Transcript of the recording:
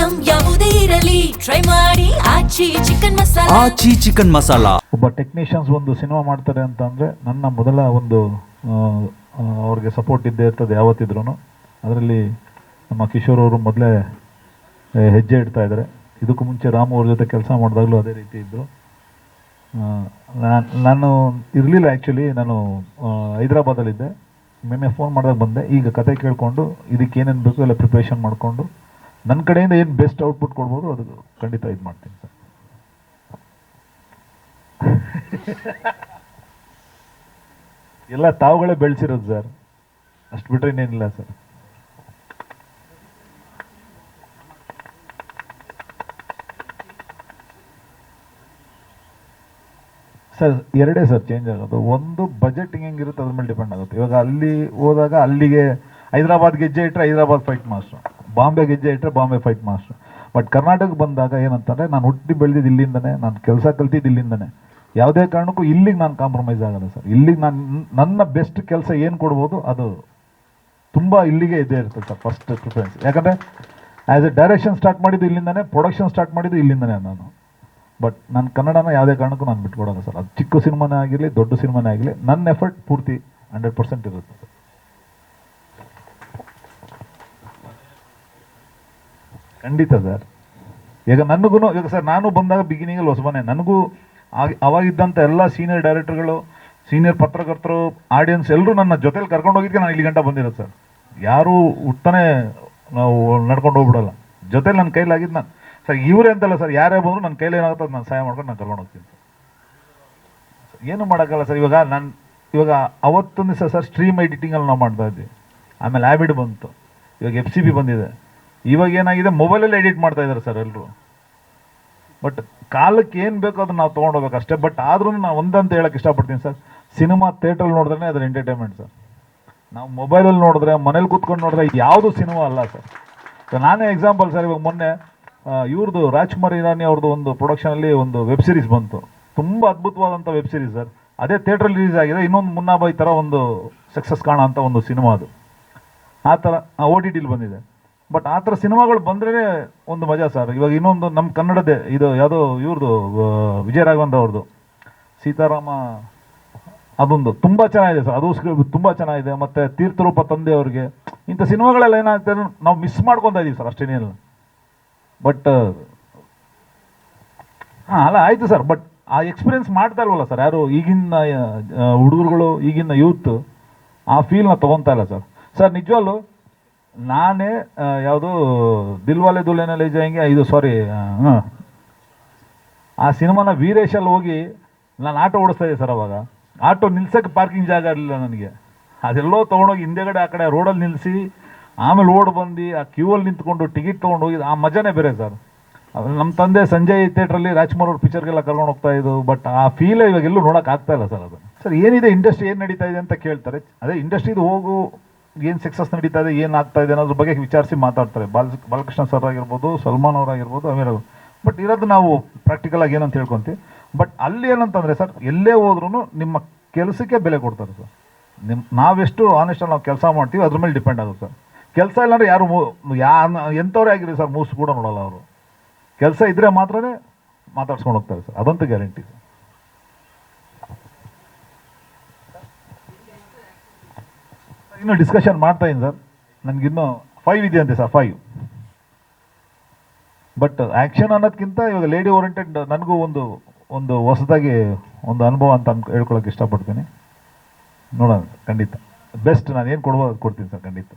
Item ಯಾವುದೇ ಇರಲಿ try ಮಾಡಿ ಆಚಿ ಚಿಕನ್ ಮಸಾಲಾ. ಒಬ್ಬ ಟೆಕ್ನಿಷಿಯನ್ಸ್ ಒಂದು ಸಿನಿಮಾ ಮಾಡ್ತಾರೆ ಅಂತ ಅಂದರೆ ನನ್ನ ಮೊದಲ ಒಂದು ಅವ್ರಿಗೆ ಸಪೋರ್ಟ್ ಇದ್ದೇ ಇರ್ತದೆ ಯಾವತ್ತಿದ್ರೂ. ಅದರಲ್ಲಿ ನಮ್ಮ ಕಿಶೋರ್ ಅವರು ಮೊದಲೇ ಹೆಜ್ಜೆ ಇಡ್ತಾ ಇದ್ದಾರೆ. ಇದಕ್ಕೂ ಮುಂಚೆ ರಾಮು ಅವ್ರ ಜೊತೆ ಕೆಲಸ ಮಾಡಿದಾಗಲೂ ಅದೇ ರೀತಿ ಇದ್ದರು. ನಾನು ಇರಲಿಲ್ಲ ಆ್ಯಕ್ಚುಲಿ, ನಾನು ಹೈದ್ರಾಬಾದಲ್ಲಿದ್ದೆ. ಮೊನ್ನೆ ಫೋನ್ ಮಾಡಿದಾಗ ಬಂದೆ. ಈಗ ಕತೆ ಕೇಳಿಕೊಂಡು ಇದಕ್ಕೆ ಏನೇನು ಬೇಕು ಎಲ್ಲ ಪ್ರಿಪ್ರೇಷನ್ ಮಾಡಿಕೊಂಡು ನನ್ನ ಕಡೆಯಿಂದ ಏನು ಬೆಸ್ಟ್ ಔಟ್ಪುಟ್ ಕೊಡ್ಬೋದು ಅದು ಖಂಡಿತ ಇದು ಮಾಡ್ತೀನಿ ಸರ್. ಎಲ್ಲ ತಾವುಗಳೇ ಬೆಳೆಸಿರೋದು ಸರ್, ಅಷ್ಟು ಬಿಟ್ಟರೆ ಇನ್ನೇನಿಲ್ಲ ಸರ್. ಸರ್ ಎರಡೇ ಸರ್ ಚೇಂಜ್ ಆಗೋದು. ಒಂದು ಬಜೆಟ್ ಹೆಂಗಿರುತ್ತೆ ಅದ್ರ ಮೇಲೆ ಡಿಪೆಂಡ್ ಆಗುತ್ತೆ. ಇವಾಗ ಅಲ್ಲಿ ಹೋದಾಗ ಅಲ್ಲಿಗೆ ಹೈದ್ರಾಬಾದ್ ಗೆಜ್ಜೆ ಇಟ್ಟರೆ ಹೈದ್ರಾಬಾದ್ ಫೈಟ್ ಮಾಸ್ಟ್ರು, ಬಾಂಬೆ ಗೆಜ್ಜೆ ಇಟ್ಟರೆ ಬಾಂಬೆ ಫೈಟ್ ಮಾಸ್ಟ್ರು. ಬಟ್ ಕರ್ನಾಟಕಕ್ಕೆ ಬಂದಾಗ ಏನಂತಂದರೆ ನಾನು ಹುಟ್ಟಿ ಬೆಳೆದಿದ್ದು ಇಲ್ಲಿಂದನೇ, ನಾನು ಕೆಲಸ ಕಲ್ತಿದ್ದು ಇಲ್ಲಿಂದನೇ. ಯಾವುದೇ ಕಾರಣಕ್ಕೂ ಇಲ್ಲಿಗೆ ನಾನು ಕಾಂಪ್ರಮೈಸ್ ಆಗಲ್ಲ ಸರ್. ಇಲ್ಲಿಗೆ ನನ್ನ ಬೆಸ್ಟ್ ಕೆಲಸ ಏನು ಕೊಡ್ಬೋದು ಅದು ತುಂಬ ಇಲ್ಲಿಗೆ ಇದೇ ಇರ್ತದೆ ಸರ್ ಫಸ್ಟ್ ಪ್ರಿಫರೆನ್ಸ್. ಯಾಕಂದರೆ ಆ್ಯಸ್ ಎ ಡೈರೆಕ್ಷನ್ ಸ್ಟಾರ್ಟ್ ಮಾಡಿದ್ದು ಇಲ್ಲಿಂದನೇ, ಪ್ರೊಡಕ್ಷನ್ ಸ್ಟಾರ್ಟ್ ಮಾಡಿದ್ದು ಇಲ್ಲಿಂದನೇ ನಾನು. ಬಟ್ ನನ್ನ ಕನ್ನಡನ ಯಾವುದೇ ಕಾರಣಕ್ಕೂ ನಾನು ಬಿಟ್ಕೊಡೋಲ್ಲ ಸರ್. ಅದು ಚಿಕ್ಕ ಸಿನಿಮಾನೇ ಆಗಿರಲಿ ದೊಡ್ಡ ಸಿನಿಮಾನೇ ಆಗಲಿ ನನ್ನ ಎಫರ್ಟ್ ಪೂರ್ತಿ 100% ಇರುತ್ತೆ ಸರ್. ಖಂಡಿತ ಸರ್. ಈಗ ನನಗೂ ಈಗ ಸರ್ ನಾನು ಬಂದಾಗ ಬಿಗಿನಿಂಗಲ್ಲಿ ಹೊಸಬನೇ, ನನಗೂ ಅವಾಗಿದ್ದಂಥ ಎಲ್ಲ ಸೀನಿಯರ್ ಡೈರೆಕ್ಟರ್ಗಳು, ಸೀನಿಯರ್ ಪತ್ರಕರ್ತರು, ಆಡಿಯನ್ಸ್ ಎಲ್ಲರೂ ನನ್ನ ಜೊತೆಲಿ ಕರ್ಕೊಂಡು ಹೋಗಿದ್ದಕ್ಕೆ ನಾನು ಇಲ್ಲಿ ಗಂಟ ಬಂದಿರೋದು ಸರ್. ಯಾರೂ ಹುಟ್ಟನೇ ನಾವು ನಡ್ಕೊಂಡು ಹೋಗ್ಬಿಡಲ್ಲ, ಜೊತೆಲಿ ನನ್ನ ಕೈಲಾಗಿದ್ದು ನಾನು ಸರ್. ಇವರೇ ಅಂತಲ್ಲ ಸರ್, ಯಾರೇ ಬಂದರೂ ನನ್ನ ಕೈಲಿ ಏನಾಗುತ್ತೆ ನಾನು ಸಹಾಯ ಮಾಡ್ಕೊಂಡು ನಾನು ಕರ್ಕೊಂಡು ಹೋಗ್ತೀನಿ ಸರ್. ಏನು ಮಾಡೋಕ್ಕಲ್ಲ ಸರ್. ಇವಾಗ ಅವತ್ತೊಂದು ದಿವಸ ಸರ್ ಸ್ಟ್ರೀಮ್ ಎಡಿಟಿಂಗಲ್ಲಿ ನಾವು ಮಾಡ್ತಾ ಇದ್ವಿ. ಆಮೇಲೆ ಆ್ಯಬಿಡ್ ಬಂತು, ಇವಾಗ FCP ಬಂದಿದೆ. ಇವಾಗ ಏನಾಗಿದೆ ಮೊಬೈಲಲ್ಲಿ ಎಡಿಟ್ ಮಾಡ್ತಾ ಇದ್ದಾರೆ ಸರ್ ಎಲ್ಲರೂ. ಬಟ್ ಕಾಲಕ್ಕೆ ಏನು ಬೇಕೋ ಅದನ್ನು ನಾವು ತೊಗೊಂಡೋಗ್ಬೇಕು ಅಷ್ಟೇ. ಬಟ್ ಆದ್ರೂ ನಾನು ಒಂದಂತ ಹೇಳೋಕ್ಕೆ ಇಷ್ಟಪಡ್ತೀನಿ ಸರ್, ಸಿನಿಮಾ ಥಿಯೇಟ್ರಲ್ಲಿ ನೋಡಿದ್ರೆ ಅದರ ಎಂಟರ್ಟೈನ್ಮೆಂಟ್ ಸರ್. ನಾವು ಮೊಬೈಲಲ್ಲಿ ನೋಡಿದ್ರೆ, ಮನೇಲಿ ಕೂತ್ಕೊಂಡು ನೋಡಿದ್ರೆ ಯಾವುದು ಸಿನಿಮಾ ಅಲ್ಲ ಸರ್. ನಾನೇ ಎಕ್ಸಾಂಪಲ್ ಸರ್. ಇವಾಗ ಮೊನ್ನೆ ಇವ್ರದ್ದು ರಾಜ್ಕುಮಾರ್ ಇರಾನಿ ಅವ್ರದ್ದು ಒಂದು ಪ್ರೊಡಕ್ಷನಲ್ಲಿ ಒಂದು ವೆಬ್ ಸೀರೀಸ್ ಬಂತು, ತುಂಬ ಅದ್ಭುತವಾದಂಥ ವೆಬ್ ಸೀರೀಸ್ ಸರ್. ಅದೇ ಥಿಯೇಟ್ರಲ್ಲಿ ರಿಲೀಸ್ ಆಗಿದೆ. ಇನ್ನೊಂದು ಮುನ್ನಾಬಾಯಿ ಥರ ಒಂದು ಸಕ್ಸಸ್ ಕಾಣೋ ಅಂತ ಒಂದು ಸಿನಿಮಾ ಅದು. ಆ ಥರ OTTಲಿ ಬಂದಿದೆ. ಬಟ್ ಆ ಥರ ಸಿನಿಮಾಗಳು ಬಂದ್ರೇ ಒಂದು ಮಜಾ ಸರ್. ಇವಾಗ ಇನ್ನೊಂದು ನಮ್ಮ ಕನ್ನಡದೇ ಇದು ಯಾವುದೋ ಇವ್ರದ್ದು ವಿಜಯ ರಾಘವೇಂದ್ರ ಅವ್ರದ್ದು ಸೀತಾರಾಮ, ಅದೊಂದು ತುಂಬ ಚೆನ್ನಾಗಿದೆ ಸರ್. ಅದು ತುಂಬ ಚೆನ್ನಾಗಿದೆ. ಮತ್ತು ತೀರ್ಥರೂಪ ತಂದೆ ಅವ್ರಿಗೆ ಇಂಥ ಸಿನಿಮಾಗಳೆಲ್ಲ ಏನಾಗ್ತದೆ ನಾವು ಮಿಸ್ ಮಾಡ್ಕೊತಾ ಇದ್ದೀವಿ ಸರ್, ಅಷ್ಟೇನಿಲ್ಲ. ಬಟ್ ಹಾಂ ಅಲ್ಲ ಆಯಿತು ಸರ್. ಬಟ್ ಆ ಎಕ್ಸ್ಪೀರಿಯನ್ಸ್ ಮಾಡ್ತಾ ಇಲ್ವಲ್ಲ ಸರ್ ಯಾರು, ಈಗಿನ ಹುಡುಗರುಗಳು, ಈಗಿನ ಯೂತ್ ಆ ಫೀಲ್ನ ತೊಗೊತಾ ಇಲ್ಲ ಸರ್. ಸರ್ ನಿಜವಾಗ್ಲೂ ನಾನೇ ಯಾವುದು ದಿಲ್ವಾಲೆ ದುಲ್ಹನಿಯಾ ಲೇ ಜಾಯೆಂಗೆ ಇದು ಸಾರಿ ಆ ಸಿನಿಮಾನ ವೀರೇಶಲ್ಲಿ ಹೋಗಿ ನಾನು ಆಟೋ ಓಡಿಸ್ತಾ ಇದ್ದೆ ಸರ್. ಅವಾಗ ಆಟೋ ನಿಲ್ಸೋಕ್ಕೆ ಪಾರ್ಕಿಂಗ್ ಜಾಗ ಇರಲಿಲ್ಲ ನನಗೆ. ಅದೆಲ್ಲೋ ತೊಗೊಂಡೋಗಿ ಹಿಂದೆಗಡೆ ಆ ಕಡೆ ರೋಡಲ್ಲಿ ನಿಲ್ಲಿಸಿ ಆಮೇಲೆ ಓಡ್ ಬಂದು ಆ ಕ್ಯೂವಲ್ಲಿ ನಿಂತ್ಕೊಂಡು ಟಿಕೆಟ್ ತೊಗೊಂಡು ಹೋಗಿದ್ದು ಆ ಮಜಾನೇ ಬೇರೆ ಸರ್. ನಮ್ಮ ತಂದೆ ಸಂಜಯ್ ಥಿಯೇಟ್ರಲ್ಲಿ ರಾಜ್ಕುಮಾರ್ ಅವ್ರ ಪಿಕ್ಚರ್ಗೆಲ್ಲ ಕರ್ಕೊಂಡು ಹೋಗ್ತಾ ಇದ್ದು. ಬಟ್ ಆ ಫೀಲೇ ಇವಾಗ ಎಲ್ಲೂ ನೋಡೋಕೆ ಆಗ್ತಾ ಇಲ್ಲ ಸರ್. ಅದು ಸರ್ ಏನಿದೆ ಇಂಡಸ್ಟ್ರಿ ಏನು ನಡೀತಾ ಇದೆ ಅಂತ ಕೇಳ್ತಾರೆ. ಅದೇ ಇಂಡಸ್ಟ್ರಿದು ಹೋಗು ಏನು ಸಕ್ಸಸ್ ನಡೀತಾ ಇದೆ, ಏನು ಆಗ್ತಾ ಇದೆ ಅನ್ನೋದ್ರ ಬಗ್ಗೆ ವಿಚಾರಿಸಿ ಮಾತಾಡ್ತಾರೆ. ಬಾಲಕೃಷ್ಣ ಸರ್ ಆಗಿರ್ಬೋದು, ಸಲ್ಮಾನ್ ಅವರಾಗಿರ್ಬೋದು, ಆಮೇಲೆ. ಬಟ್ ಇರೋದು ನಾವು ಪ್ರಾಕ್ಟಿಕಲಾಗಿ ಏನಂತ ಹೇಳ್ಕೊತೀವಿ. ಬಟ್ ಅಲ್ಲಿ ಏನಂತಂದರೆ ಸರ್, ಎಲ್ಲೇ ಹೋದ್ರೂ ನಿಮ್ಮ ಕೆಲಸಕ್ಕೆ ಬೆಲೆ ಕೊಡ್ತಾರೆ ಸರ್. ನಾವೆಷ್ಟು ಆನೆಸ್ಟಾಗಿ ನಾವು ಕೆಲಸ ಮಾಡ್ತೀವಿ ಅದ್ರ ಮೇಲೆ ಡಿಪೆಂಡ್ ಆಗುತ್ತೆ ಸರ್. ಕೆಲಸ ಇಲ್ಲಾಂದ್ರೆ ಯಾರು ಎಂಥವ್ರೇ ಆಗಿರಿ ಸರ್, ಮೂಸು ಕೂಡ ನೋಡೋಲ್ಲ ಅವರು. ಕೆಲಸ ಇದ್ದರೆ ಮಾತ್ರನೇ ಮಾತಾಡ್ಸ್ಕೊಂಡು ಹೋಗ್ತಾರೆ ಸರ್, ಅದಂತೂ ಗ್ಯಾರಂಟಿ ಸರ್. ಇನ್ನೂ ಡಿಸ್ಕಷನ್ ಮಾಡ್ತಾ ಇದ್ದೀನಿ ಸರ್. ನನಗಿನ್ನೂ 5 ಇದೆ ಅಂತೆ ಸರ್, 5. ಬಟ್ ಆ್ಯಕ್ಷನ್ ಅನ್ನೋದಕ್ಕಿಂತ ಇವಾಗ ಲೇಡಿ ಓರಿಯೆಂಟೆಡ್ ನನಗೂ ಒಂದು ಹೊಸದಾಗಿ ಒಂದು ಅನುಭವ ಅಂತ ಹೇಳ್ಕೊಳಕ್ಕೆ ಇಷ್ಟಪಡ್ತೀನಿ. ನೋಡೋಣ ಖಂಡಿತ ಬೆಸ್ಟ್ ನಾನು ಏನು ಕೊಡ್ಬೋದು ಅದು ಕೊಡ್ತೀನಿ ಸರ್ ಖಂಡಿತ.